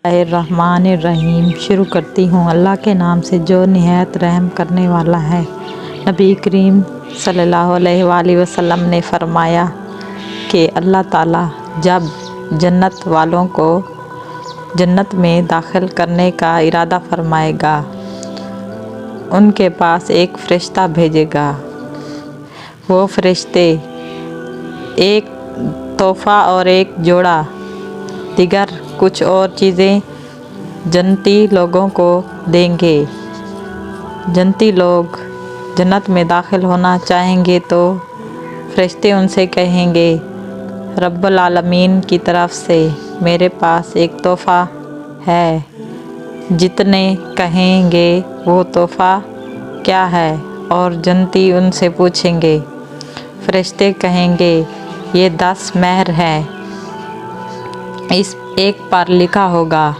الرحمن شروع کرتی ہوں اللہ کے نام سے جو نہایت رحم کرنے والا ہے۔ نبی کریم صلی اللہ علیہ وآلہ وسلم نے فرمایا کہ اللہ تعالیٰ جب جنت والوں کو جنت میں داخل کرنے کا ارادہ فرمائے گا، ان کے پاس ایک فرشتہ بھیجے گا۔ وہ فرشتے ایک تحفہ اور ایک جوڑا دیگر کچھ اور چیزیں جنتی لوگوں کو دیں گے۔ جنتی لوگ جنت میں داخل ہونا چاہیں گے تو فرشتے ان سے کہیں گے، رب العالمین کی طرف سے میرے پاس ایک تحفہ ہے۔ جتنے کہیں گے وہ تحفہ کیا ہے، اور جنتی ان سے پوچھیں گے۔ فرشتے کہیں گے یہ 10 مہر ہے، اس ایک پر لکھا ہوگا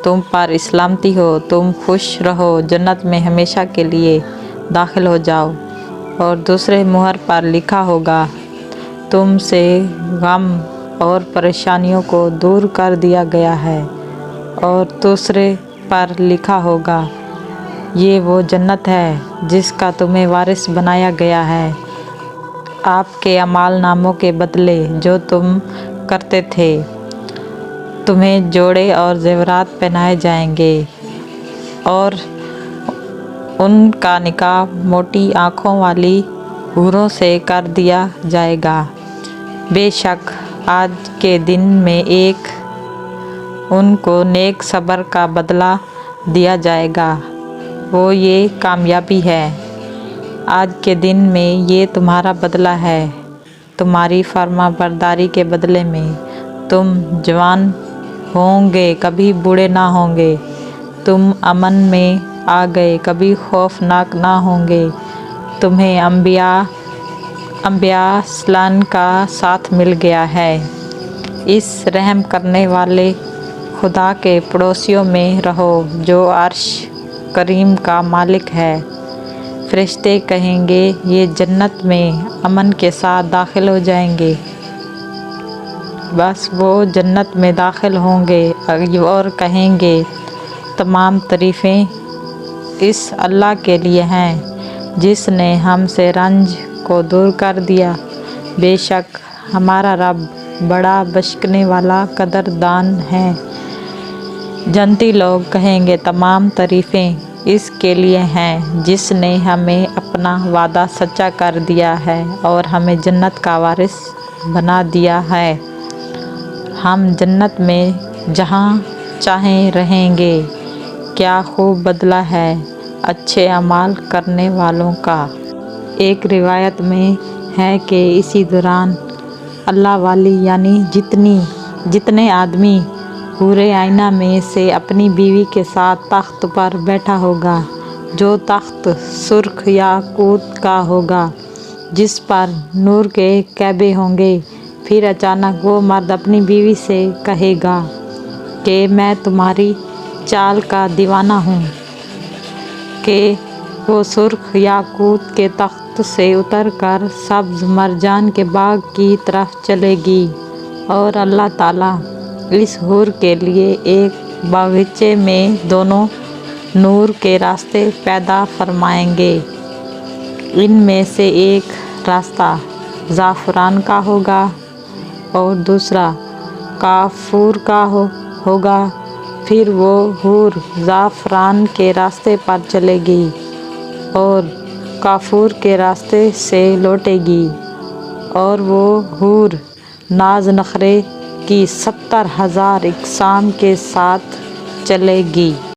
تم پر سلامتی ہو، تم خوش رہو، جنت میں ہمیشہ کے لیے داخل ہو جاؤ، اور دوسرے مہر پر لکھا ہوگا تم سے غم اور پریشانیوں کو دور کر دیا گیا ہے، اور دوسرے پر لکھا ہوگا یہ وہ جنت ہے جس کا تمہیں وارث بنایا گیا ہے۔ آپ کے اعمال ناموں کے بدلے جو تم کرتے تھے تمہیں جوڑے اور زیورات پہنائے جائیں گے، اور ان کا نکاح موٹی آنکھوں والی حوروں سے کر دیا جائے گا۔ بے شک آج کے دن میں ان کو نیک صبر کا بدلہ دیا جائے گا، وہ یہ کامیابی ہے۔ آج کے دن میں یہ تمہارا بدلہ ہے، تمہاری فرما برداری کے بدلے میں۔ تم جوان ہوں گے، کبھی بوڑھے نہ ہوں گے، تم امن میں آ گئے، کبھی خوفناک نہ ہوں گے۔ تمہیں انبیاء سلان کا ساتھ مل گیا ہے۔ اس رحم کرنے والے خدا کے پڑوسیوں میں رہو جو عرش کریم کا مالک ہے۔ فرشتے کہیں گے یہ جنت میں امن کے ساتھ داخل ہو جائیں گے۔ بس وہ جنت میں داخل ہوں گے اور کہیں گے تمام تعریفیں اس اللہ کے لیے ہیں جس نے ہم سے رنج کو دور کر دیا۔ بے شک ہمارا رب بڑا بخشنے والا قدردان ہے۔ جنتی لوگ کہیں گے تمام تعریفیں اس کے لیے ہیں جس نے ہمیں اپنا وعدہ سچا کر دیا ہے اور ہمیں جنت کا وارث بنا دیا ہے۔ ہم جنت میں جہاں چاہیں رہیں گے۔ کیا خوب بدلہ ہے اچھے اعمال کرنے والوں کا۔ ایک روایت میں ہے کہ اسی دوران اللہ والی یعنی جتنے آدمی حورِ عینہ میں سے اپنی بیوی کے ساتھ تخت پر بیٹھا ہوگا، جو تخت سرخ یاقوت کا ہوگا جس پر نور کے کعبے ہوں گے، پھر اچانک وہ مرد اپنی بیوی سے کہے گا کہ میں تمہاری چال کا دیوانہ ہوں، کہ وہ سرخ یاقوت کے تخت سے اتر کر سبز مرجان کے باغ کی طرف چلے گی، اور اللہ تعالیٰ اس حور کے لیے ایک باغیچے میں دونوں نور کے راستے پیدا فرمائیں گے۔ ان میں سے ایک راستہ زعفران کا ہوگا اور دوسرا کافور کا ہوگا۔ پھر وہ حور زعفران کے راستے پر چلے گی اور کافور کے راستے سے لوٹے گی، اور وہ حور ناز نخرے کی 70,000 اقسام کے ساتھ چلے گی۔